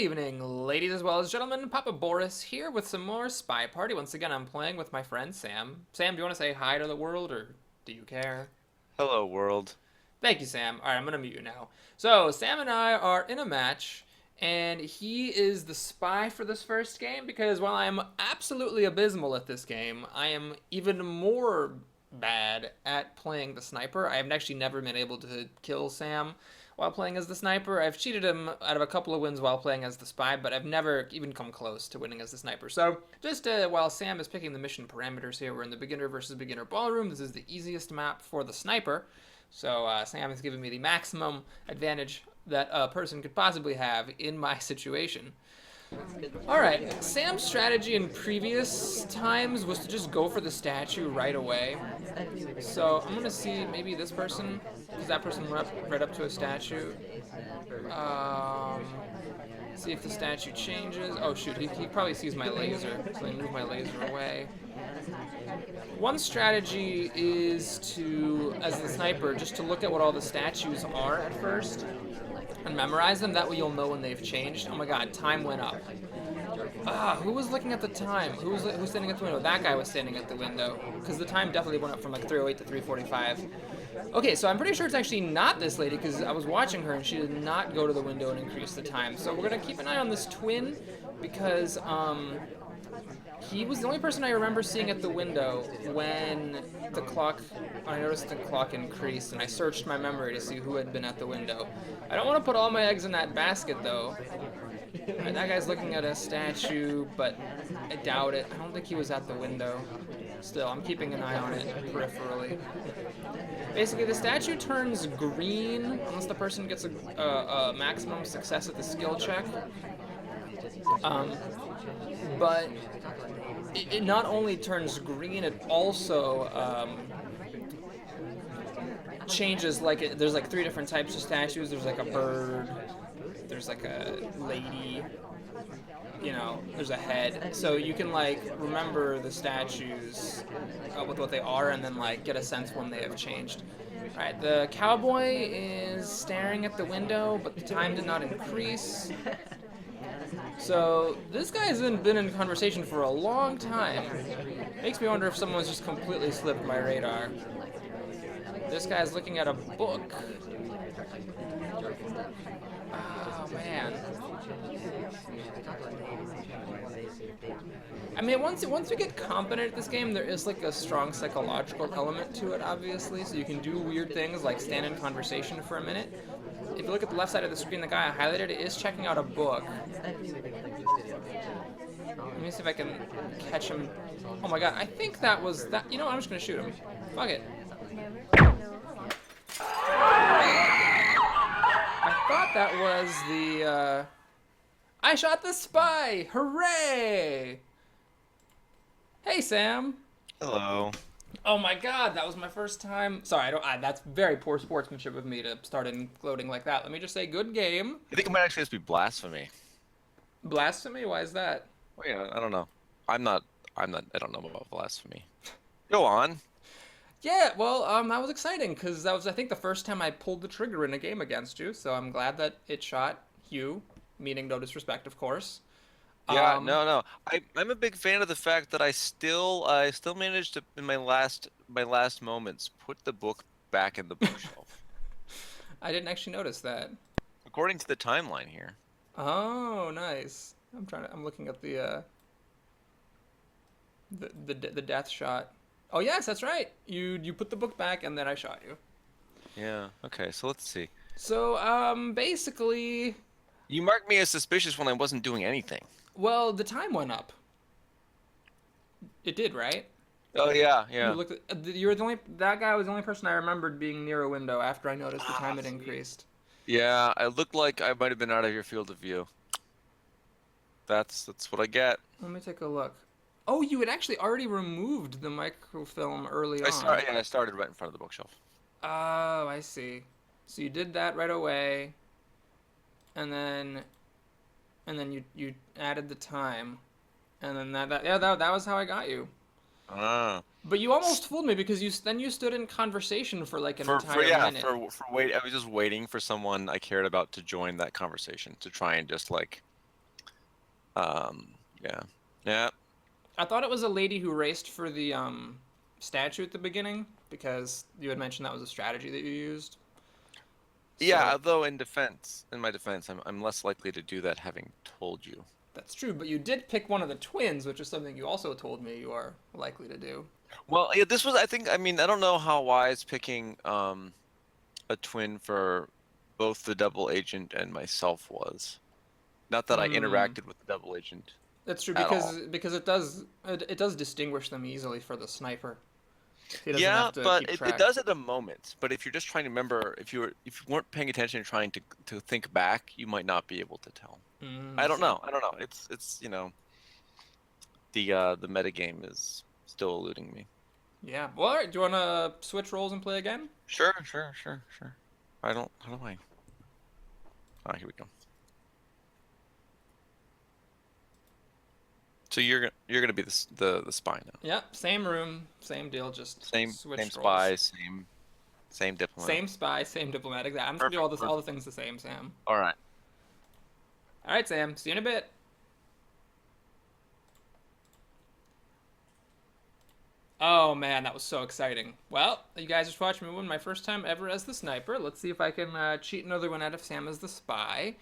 evening, ladies as well as gentlemen. Papa Boris here with some more Spy Party. Once again, I'm playing with my friend Sam. Sam, do you want to say hi to the world, or do you care? Hello, world. Thank you, Sam. All right, I'm going to mute you now. So, Sam and I are in a match, and he is the spy for this first game because while I am absolutely abysmal at this game, I am even more bad at playing the sniper. I have actually never been able to kill Sam while playing as the sniper. I've cheated him out of a couple of wins while playing as the spy, but I've never even come close to winning as the sniper. So, just while Sam is picking the mission parameters here, we're in the beginner versus beginner ballroom. This is the easiest map for the sniper. So Sam has given me the maximum advantage that a person could possibly have in my situation. Alright, Sam's strategy in previous times was to just go for the statue right away. So I'm gonna see maybe this person, because that person went right up to a statue. See if the statue changes. Oh shoot, he probably sees my laser, so I move my laser away. One strategy is to, as the sniper, just to look at what all the statues are at first and memorize them. That way you'll know when they've changed. Oh my god, time went up. Who was looking at the time? Who's standing at the window? That guy was standing at the window, because the time definitely went up from like 3:08 to 3:45. Okay, so I'm pretty sure it's actually not this lady, because I was watching her and she did not go to the window and increase the time. So we're gonna keep an eye on this twin, because he was the only person I remember seeing at the window when I noticed the clock increased, and I searched my memory to see who had been at the window. I don't want to put all my eggs in that basket, though. Right, that guy's looking at a statue, but I doubt it. I don't think he was at the window. Still, I'm keeping an eye on it peripherally. Basically, the statue turns green unless the person gets a maximum success at the skill check. But it not only turns green, it also changes. Like there's like 3 different types of statues. There's like a bird. There's like a lady. There's a head. So you can like remember the statues with what they are, and then like get a sense when they have changed. All right, the cowboy is staring at the window, but the time did not increase. So this guy has been in conversation for a long time. Makes me wonder if someone's just completely slipped my radar. This guy's looking at a book. Oh man. I mean, once you get competent at this game, there is like a strong psychological element to it, obviously. So you can do weird things like stand in conversation for a minute. If you look at the left side of the screen, the guy I highlighted is checking out a book. Let me see if I can catch him. Oh my god, I think that was that. You know what? I'm just gonna shoot him. Fuck it. I thought that was the, I shot the spy! Hooray! Hey, Sam. Hello. Oh my god, that was my first time. Sorry, that's very poor sportsmanship of me to start gloating like that. Let me just say, good game. I think it might actually just be blasphemy. Blasphemy? Why is that? Well, yeah, I don't know. I don't know about blasphemy. Go on. Yeah, well, that was exciting, because that was, I think, the first time I pulled the trigger in a game against you, so I'm glad that it shot you, meaning no disrespect, of course. Yeah, no. I'm a big fan of the fact that I still managed to, in my last moments, put the book back in the bookshelf. I didn't actually notice that. According to the timeline here. Oh, nice. I'm looking at the death shot. Oh yes, that's right. You put the book back and then I shot you. Yeah. Okay. So let's see. So basically, You marked me as suspicious when I wasn't doing anything. well, the time went up. It did, right? Oh yeah, You yeah. looked at, you were the only that guy was the only person I remembered being near a window after I noticed the time had Sweet. increased. Yeah, I looked like I might have been out of your field of view. That's what I get. Let me take a look. Oh, you had actually already removed the microfilm early on. I started right in front of the bookshelf. Oh, I see. So you did that right away, and then you added the time, and then that was how I got you. Ah. But you almost fooled me because you stood in conversation for like an For entire yeah, minute. for wait, I was just waiting for someone I cared about to join that conversation to try and just like Yeah. Yeah. I thought it was a lady who raced for the statue at the beginning because you had mentioned that was a strategy that you used. Yeah, So although in my defense, I'm less likely to do that having told you. that's true, but you did pick one of the twins, which is something you also told me you are likely to do. Well, yeah, this was, I think, I mean, I don't know how wise picking a twin for both the double agent and myself was. Not that I Hmm. interacted with the double agent That's true at all. because it does distinguish them easily for the sniper. He doesn't Yeah, have to but keep it track. does at a moment. But if you're just trying to remember, if you weren't paying attention and trying to think back, you might not be able to tell. Mm, I I don't see. know. I don't know. It's the metagame is still eluding me. Yeah. Well, all right. Do you want to switch roles and play again? Sure. I don't. How do I? Oh, here we go. So you're gonna be the spy now. Yeah. Same room, same deal. Just Same switched roles. spy, same diplomat. Same spy, same diplomatic. I'm just gonna do all the Perfect. things the same, Sam. All right. All right, Sam. See you in a bit. Oh man, that was so exciting. Well, you guys just watched me win my first time ever as the sniper. Let's see if I can cheat another one out of Sam as the spy.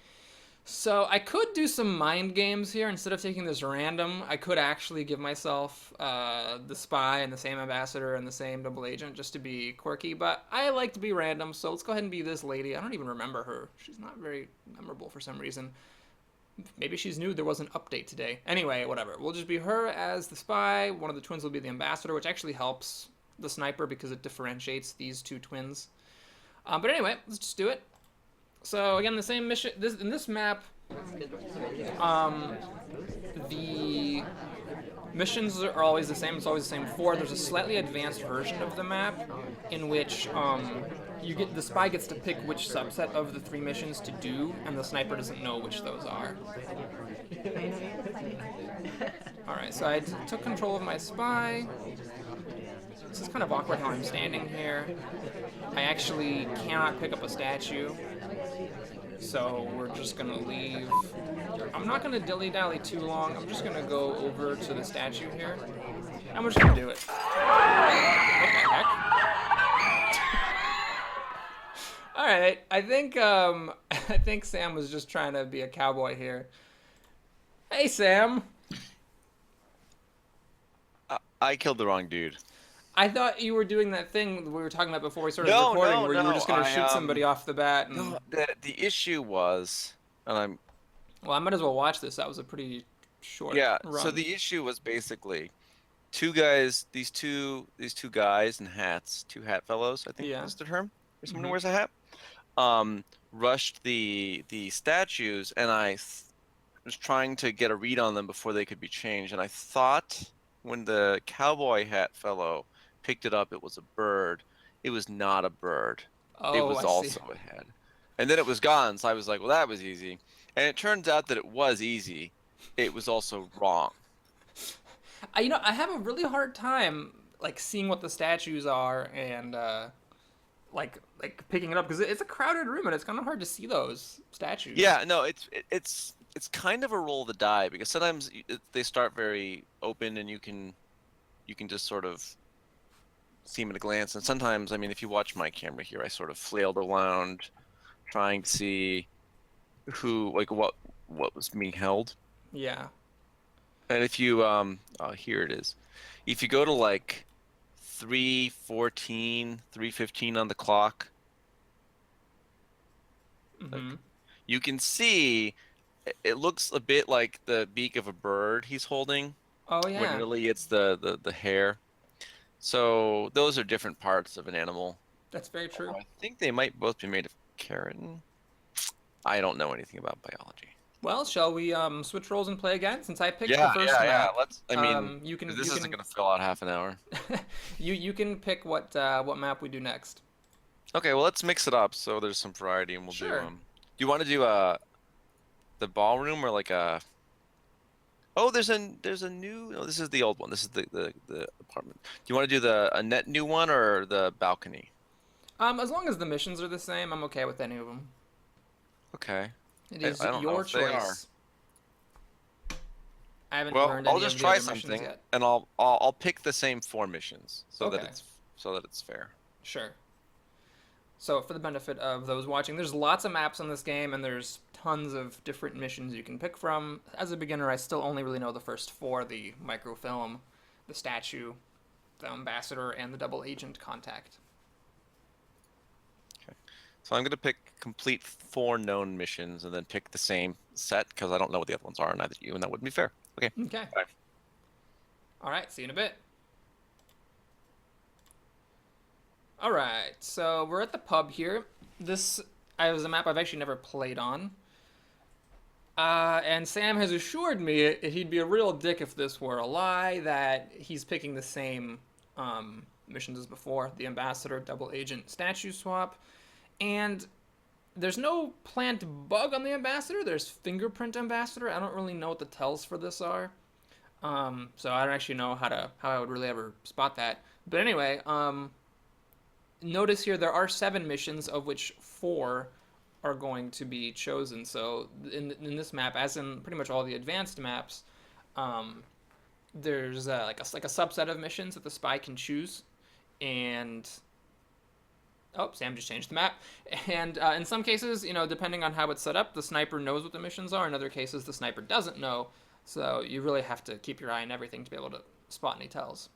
So I could do some mind games here instead of taking this random. I could actually give myself the spy and the same ambassador and the same double agent just to be quirky. But I like to be random, so let's go ahead and be this lady. I don't even remember her. She's not very memorable for some reason. Maybe she's new. There was an update today. Anyway, whatever. We'll just be her as the spy. One of the twins will be the ambassador, which actually helps the sniper because it differentiates these two twins. But anyway, let's just do it. So again, the same mission. In this map, um, the missions are always the same. It's always the same four. There's a slightly advanced version of the map in which the spy gets to pick which subset of the three missions to do, and the sniper doesn't know which those are. All right, so I took control of my spy. This is kind of awkward how I'm standing here. I actually cannot pick up a statue. So we're just gonna leave. I'm not gonna dilly-dally too long. I'm just gonna go over to the statue here. And we're just gonna do it. What the heck? Alright, I think I think Sam was just trying to be a cowboy here. Hey Sam! I killed the wrong dude. I thought you were doing that thing we were talking about before we started No, recording no, where you were no. just gonna shoot somebody off the bat and No, the issue was, and I'm well I might as well watch this. That was a pretty short yeah. So run. the issue was basically two guys, these two guys in hats, two hat fellows, I think Yeah. is the term. Or someone who Mm-hmm. wears a hat. Rushed the statues, and was trying to get a read on them before they could be changed. And I thought when the cowboy hat fellow picked it up, it was a bird. It was not a bird. It Oh, was I see. also a head. And then it was gone, so I was like, well, that was easy. And it turns out that it was easy. It was also wrong. I have a really hard time like seeing what the statues are and like picking it up because it's a crowded room and it's kind of hard to see those statues. Yeah, no, it's kind of a roll of the die because sometimes they start very open and you can just sort of see them at a glance. And sometimes, I mean, if you watch my camera here, I sort of flailed around trying to see who, like, what was being held. Yeah. And if you, oh, here it is. If you go to like 3:14, 3:15 on the clock, Mm-hmm. like you can see it looks a bit like the beak of a bird he's holding, Oh when yeah, really it's the hair. So those are different parts of an animal. that's very true. I think they might both be made of keratin. I don't know anything about biology. Well, shall we switch roles and play again? Since I picked the Yeah, first yeah, yeah. map, Let's. I mean, you can this you isn't can gonna fill out half an hour. you can pick what map we do next. Okay, well, let's mix it up so there's some variety, and we'll do Sure. Do you want to do the ballroom or like a? Oh, there's a new. No, this is the old one. This is the apartment. Do you want to do a net new one or the balcony? As long as the missions are the same, I'm okay with any of them. Okay. It I is don't know your if they are. choice. haven't Well, learned I'll any just of the try other missions something, yet. and I'll pick the same 4 missions so that Okay. it's fair. Sure. So, for the benefit of those watching, there's lots of maps in this game, and there's tons of different missions you can pick from. As a beginner, I still only really know the first 4, the microfilm, the statue, the ambassador, and the double agent contact. So I'm gonna pick complete 4 known missions and then pick the same set because I don't know what the other ones are, neither do you, and that wouldn't be fair. Okay. Okay. Bye. All right, see you in a bit. All right, so we're at the pub here. This is a map I've actually never played on. And Sam has assured me he'd be a real dick if this were a lie, that he's picking the same missions as before, the ambassador, double agent, statue swap. And there's no plant bug on the ambassador. There's fingerprint ambassador. I don't really know what the tells for this are. So I don't actually know how I would really ever spot that. But anyway, notice here there are 7 missions, of which 4 are going to be chosen. So in this map, as in pretty much all the advanced maps, there's like a subset of missions that the spy can choose, and oh, Sam just changed the map. And in some cases, depending on how it's set up, the sniper knows what the missions are. In other cases, the sniper doesn't know. So you really have to keep your eye on everything to be able to spot any tells.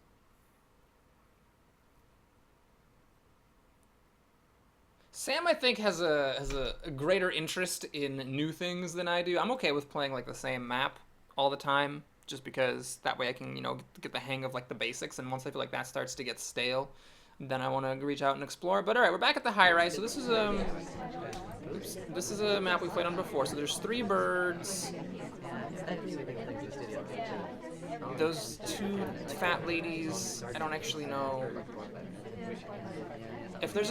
Sam, I think, has a greater interest in new things than I do. I'm okay with playing like the same map all the time, just because that way I can, get the hang of like the basics. And once I feel like that starts to get stale, then I want to reach out and explore. But all right, we're back at the high rise. So this is a map we played on before. So there's 3 birds. Those 2 fat ladies. I don't actually know. If there's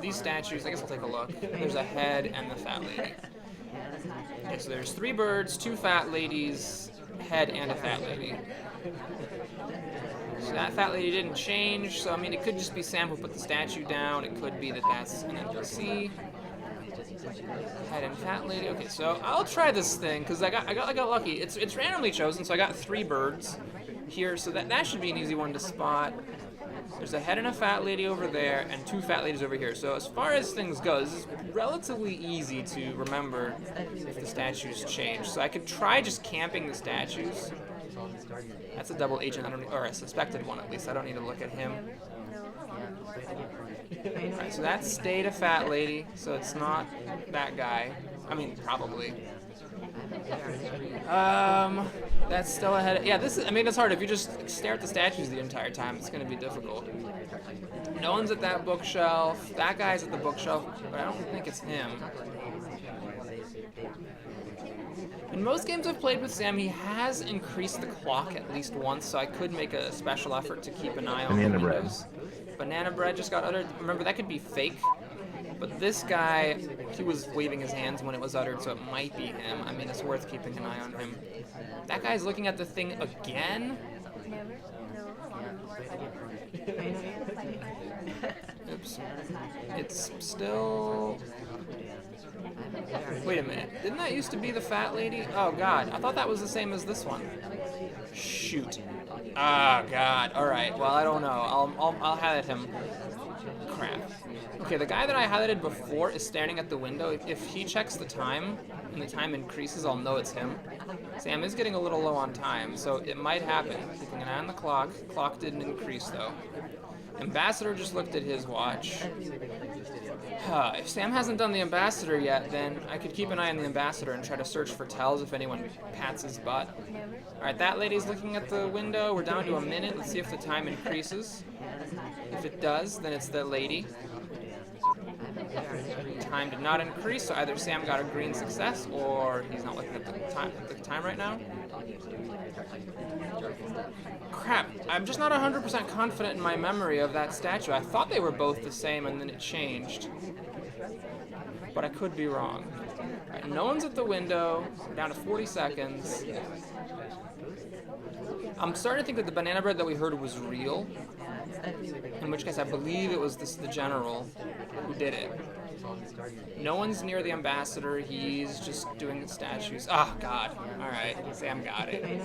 these statues, I guess I'll take a look. There's a head and the fat lady. Okay, so there's 3 birds, 2 fat ladies, head and a fat lady. So that fat lady didn't change, so I mean it could just be Sam who put the statue down, it could be that's an NPC. Head and fat lady. Okay, so I'll try this thing, because I got lucky. It's randomly chosen, so I got 3 birds here, so that should be an easy one to spot. There's a head and a fat lady over there, and 2 fat ladies over here. So as far as things go, this is relatively easy to remember if the statues change. So I could try just camping the statues. That's a double agent, or a suspected one at least. I don't need to look at him. Alright, so that stayed a fat lady, so it's not that guy. I mean, probably. That's still ahead. Yeah, it's hard. If you just stare at the statues the entire time, it's going to be difficult. No one's at that bookshelf. That guy's at the bookshelf, but I don't think it's him. In most games I've played with Sam, he has increased the clock at least once, so I could make a special effort to keep an eye on the windows. Banana bread just got uttered. Remember, that could be fake. But this guy, he was waving his hands when it was uttered, so it might be him. I mean, it's worth keeping an eye on him. That guy's looking at the thing again? Oops. It's still... Wait a minute. Didn't that used to be the fat lady? Oh, God. I thought that was the same as this one. Shoot. Ah, God. All right. Well, I don't know. I'll highlight him. Crap. Okay, the guy that I highlighted before is standing at the window. If he checks the time and the time increases, I'll know it's him. Sam is getting a little low on time, so it might happen. Keeping an eye on the clock. Clock didn't increase, though. Ambassador just looked at his watch. If Sam hasn't done the ambassador yet, then I could keep an eye on the ambassador and try to search for tells if anyone pats his butt. Alright, that lady's looking at the window. We're down to a minute. Let's see if the time increases. If it does, then it's the lady. Time did not increase, so either Sam got a green success or he's not looking at the time right now. Crap, I'm just not 100% confident in my memory of that statue. I thought they were both the same and then it changed. But I could be wrong. Alright, no one's at the window. We're down to 40 seconds. I'm starting to think that the banana bread that we heard was real. In which case I believe it was the general who did it. No one's near the ambassador. He's just doing the statues. Oh, God. All right. Sam got it.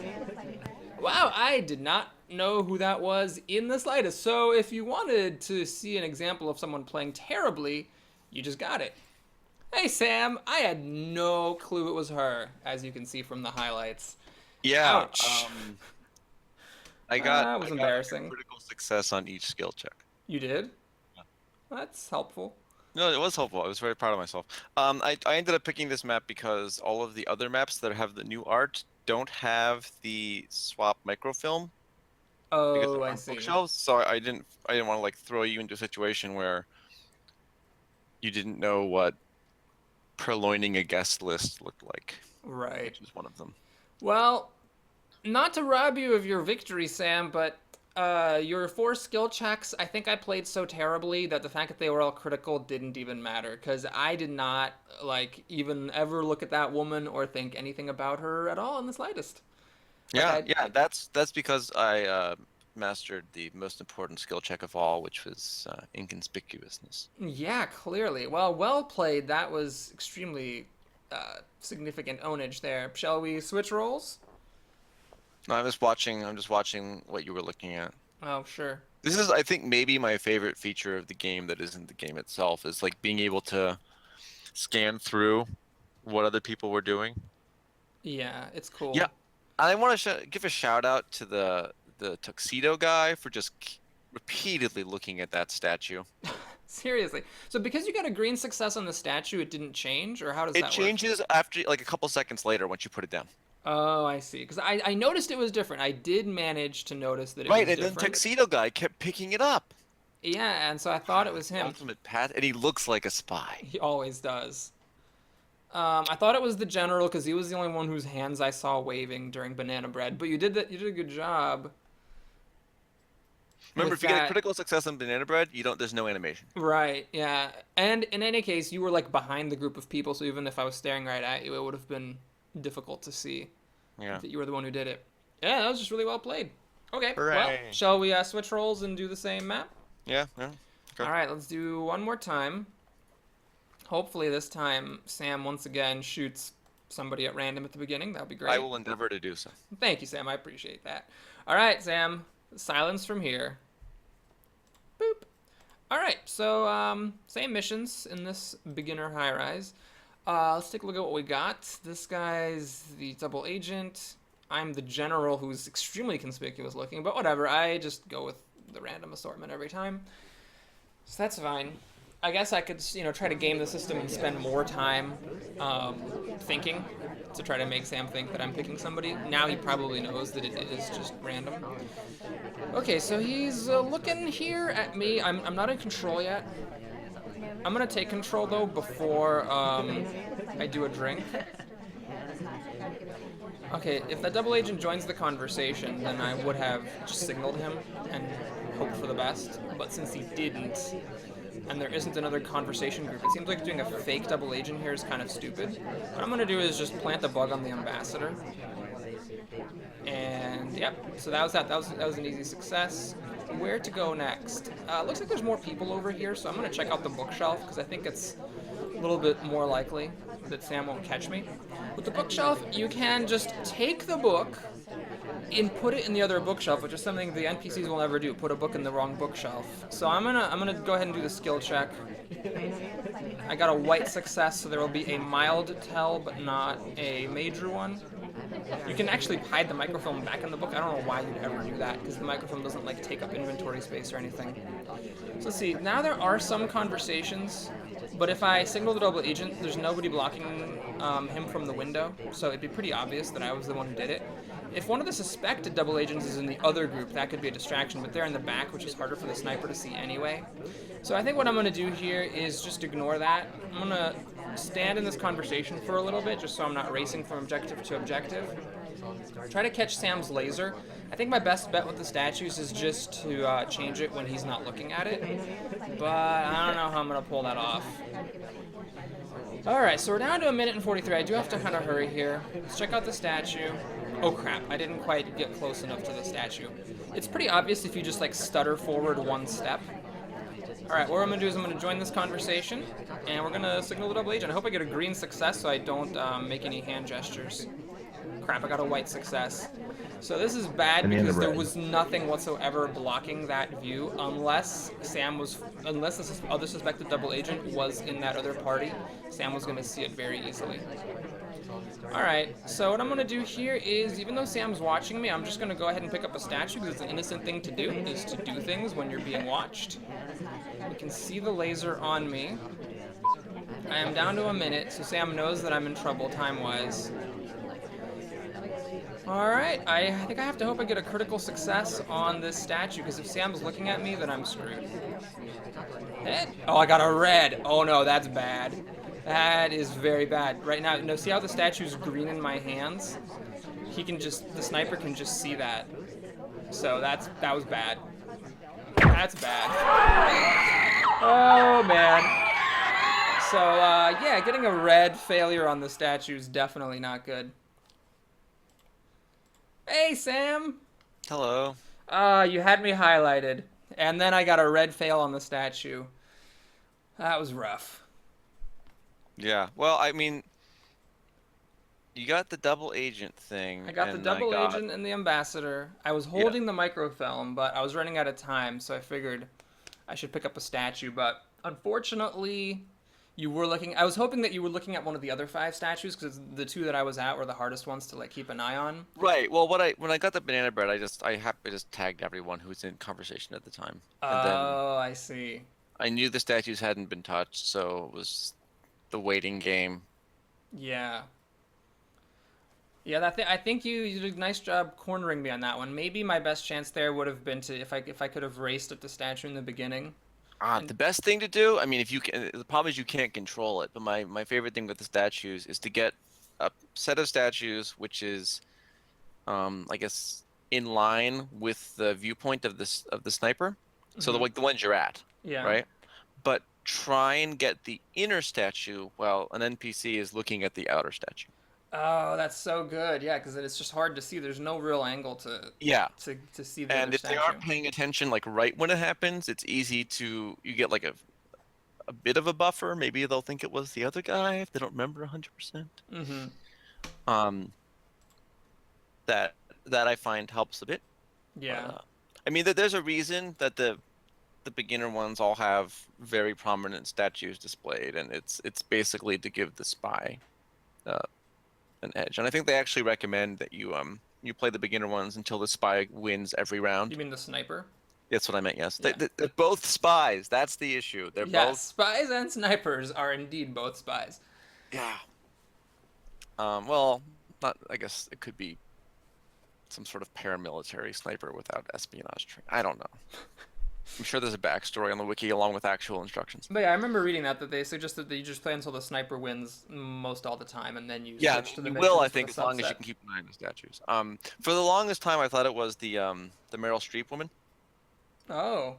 Wow, I did not know who that was in the slightest. So if you wanted to see an example of someone playing terribly, you just got it. Hey, Sam. I had no clue it was her, as you can see from the highlights. Yeah. Ouch. I got that was embarrassing. Critical success on each skill check. You did? That's helpful. No, it was helpful. I was very proud of myself. I ended up picking this map because all of the other maps that have the new art don't have the swap microfilm. Oh, I see. Bookshelves, so I didn't want to like throw you into a situation where you didn't know what purloining a guest list looked like. Right. Which is one of them. Well, not to rob you of your victory, Sam, but your 4 skill checks, I think I played so terribly that the fact that they were all critical didn't even matter, because I did not, like, even ever look at that woman or think anything about her at all in the slightest. Yeah, that's because I mastered the most important skill check of all, which was inconspicuousness. Yeah, clearly. Well played. That was extremely significant ownage there. Shall we switch roles? No, I'm just watching what you were looking at. Oh, sure. This is, I think, maybe my favorite feature of the game that isn't the game itself, is like being able to scan through what other people were doing. Yeah, it's cool. Yeah, I want to give a shout out to the tuxedo guy for just repeatedly looking at that statue. Seriously. So because you got a green success on the statue, it didn't change, or how does that work? It changes after, like, a couple seconds later once you put it down. Oh, I see. Because I noticed it was different. I did manage to notice that it was different. Right, and then tuxedo guy kept picking it up. Yeah, and so I thought it was him. Ultimate Pat, and he looks like a spy. He always does. I thought it was the general because he was the only one whose hands I saw waving during Banana Bread. But you did that. You did a good job. Remember, if you get a critical success on Banana Bread, there's no animation. Right. Yeah. And in any case, you were like behind the group of people, so even if I was staring right at you, it would have been difficult to see that you were the one who did it. Yeah, that was just really well played. Okay. Hooray. Well, shall we switch roles and do the same map? Yeah. Okay. All right. Let's do one more time. Hopefully this time Sam once again shoots somebody at random at the beginning. That would be great. I will endeavor to do so. Thank you, Sam. I appreciate that. All right, Sam. Silence from here. Boop. All right, so same missions in this beginner high-rise. Let's take a look at what we got. This guy's the double agent. I'm the general who's extremely conspicuous looking, but whatever. I just go with the random assortment every time. So that's fine. I guess I could, try to game the system and spend more time thinking to try to make Sam think that I'm picking somebody. Now he probably knows that it is just random. Okay, so he's looking here at me. I'm not in control yet. I'm going to take control, though, before I do a drink. Okay, if that double agent joins the conversation, then I would have just signaled him and hoped for the best. But since he didn't, and there isn't another conversation group, it seems like doing a fake double agent here is kind of stupid. What I'm going to do is just plant the bug on the ambassador. And, yep, so that was that. That was an easy success. Where to go next? Looks like there's more people over here, so I'm going to check out the bookshelf, because I think it's a little bit more likely that Sam won't catch me. With the bookshelf, you can just take the book and put it in the other bookshelf, which is something the NPCs will never do, put a book in the wrong bookshelf. So I'm gonna go ahead and do the skill check. I got a white success, so there will be a mild tell, but not a major one. You can actually hide the microfilm back in the book. I don't know why you'd ever do that, because the microfilm doesn't like take up inventory space or anything. So let's see, now there are some conversations, but if I signal the double agent, there's nobody blocking him from the window, so it'd be pretty obvious that I was the one who did it. If one of the suspected double agents is in the other group, that could be a distraction, but they're in the back, which is harder for the sniper to see anyway. So I think what I'm going to do here is just ignore that. I'm going to stand in this conversation for a little bit, just so I'm not racing from objective to objective. Try to catch Sam's laser. I think my best bet with the statues is just to change it when he's not looking at it, but I don't know how I'm going to pull that off. Alright, so we're down to 1 minute and 43. I do have to kind of hurry here. Let's check out the statue. Oh crap, I didn't quite get close enough to the statue. It's pretty obvious if you just like stutter forward one step. Alright, what I'm going to do is I'm going to join this conversation, and we're going to signal the double agent. I hope I get a green success so I don't make any hand gestures. Crap, I got a white success. So this is bad because there was nothing whatsoever blocking that view unless this other suspected double agent was in that other party. Sam was going to see it very easily. Alright, so what I'm going to do here is, even though Sam's watching me, I'm just going to go ahead and pick up a statue because it's an innocent thing to do, is to do things when you're being watched. You can see the laser on me. I am down to a minute, so Sam knows that I'm in trouble time-wise. Alright, I think I have to hope I get a critical success on this statue, because if Sam's looking at me, then I'm screwed. Hit? Oh, I got a red! Oh no, that's bad. That is very bad. Right now, no, see how the statue's green in my hands? The sniper can just see that. So that was bad. That's bad. Oh man. So, yeah, getting a red failure on the statue is definitely not good. Hey, Sam! Hello. You had me highlighted, and then I got a red fail on the statue. That was rough. Yeah. Well, I mean, you got the double agent thing. I got the double agent and the ambassador. I was holding the microfilm, but I was running out of time, so I figured I should pick up a statue. But unfortunately, I was hoping that you were looking at one of the other 5 statues, because the 2 that I was at were the hardest ones to keep an eye on. Right. Well, when I got the banana bread, I just tagged everyone who was in conversation at the time. And then I see. I knew the statues hadn't been touched, so it was the waiting game. Yeah. Yeah, I think you did a nice job cornering me on that one. Maybe my best chance there would have been to if I could have raced at the statue in the beginning. The best thing to do, I mean, if you can, the problem is you can't control it. But my favorite thing with the statues is to get a set of statues which is, I guess, in line with the viewpoint of the sniper. So the ones you're at. Yeah. Right. But try and get the inner statue while an NPC is looking at the outer statue. Oh, that's so good. Yeah, because it's just hard to see. There's no real angle to see the And if statue. they aren't paying attention, like right when it happens, it's easy to you get like a bit of a buffer. Maybe they'll think it was the other guy if they don't remember 100%. That I find helps a bit. Yeah. I mean, there's a reason that the beginner ones all have very prominent statues displayed, and it's basically to give the spy an edge. And I think they actually recommend that you play the beginner ones until the spy wins every round. You mean the sniper? That's what I meant, yes. Yeah. They're both spies. That's the issue. They're both... Spies and snipers are indeed both spies. Yeah. Well, I guess it could be some sort of paramilitary sniper without espionage training. I don't know. I'm sure there's a backstory on the wiki along with actual instructions. But yeah, I remember reading that they suggested that you just play until the sniper wins most all the time, and then you switch to the missions. Yeah, I think, as long as you can keep an eye on the statues. For the longest time, I thought it was the Meryl Streep woman. Oh.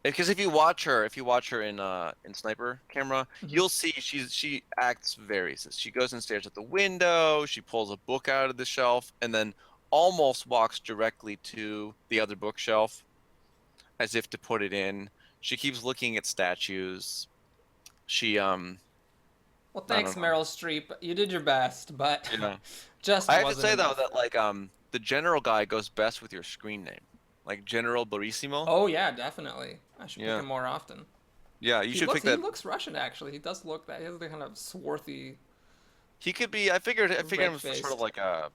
Because if you watch her in Sniper Camera, you'll see she acts very. She goes and stares at the window. She pulls a book out of the shelf, and then almost walks directly to the other bookshelf, as if to put it in. She keeps looking at statues. She Well, thanks, Meryl Streep. You did your best, but just I have to say though that the general guy goes best with your screen name, like General Barissimo. Oh yeah, definitely. I should pick him more often. Yeah, you should pick that. He looks Russian actually. He does look that. He has the kind of swarthy. He could be. I figured him was sort of like a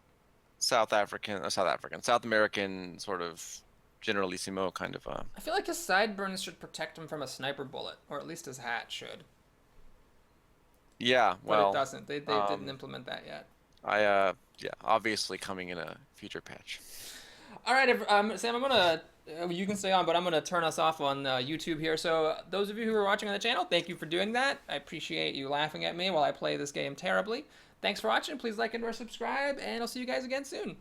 South American sort of Generalissimo kind of. I feel like his sideburns should protect him from a sniper bullet, or at least his hat should. Yeah, well, but it doesn't. They didn't implement that yet. Obviously coming in a future patch. All right, Sam, I'm gonna. You can stay on, but I'm gonna turn us off on YouTube here. So those of you who are watching on the channel, thank you for doing that. I appreciate you laughing at me while I play this game terribly. Thanks for watching. Please like and or subscribe, and I'll see you guys again soon.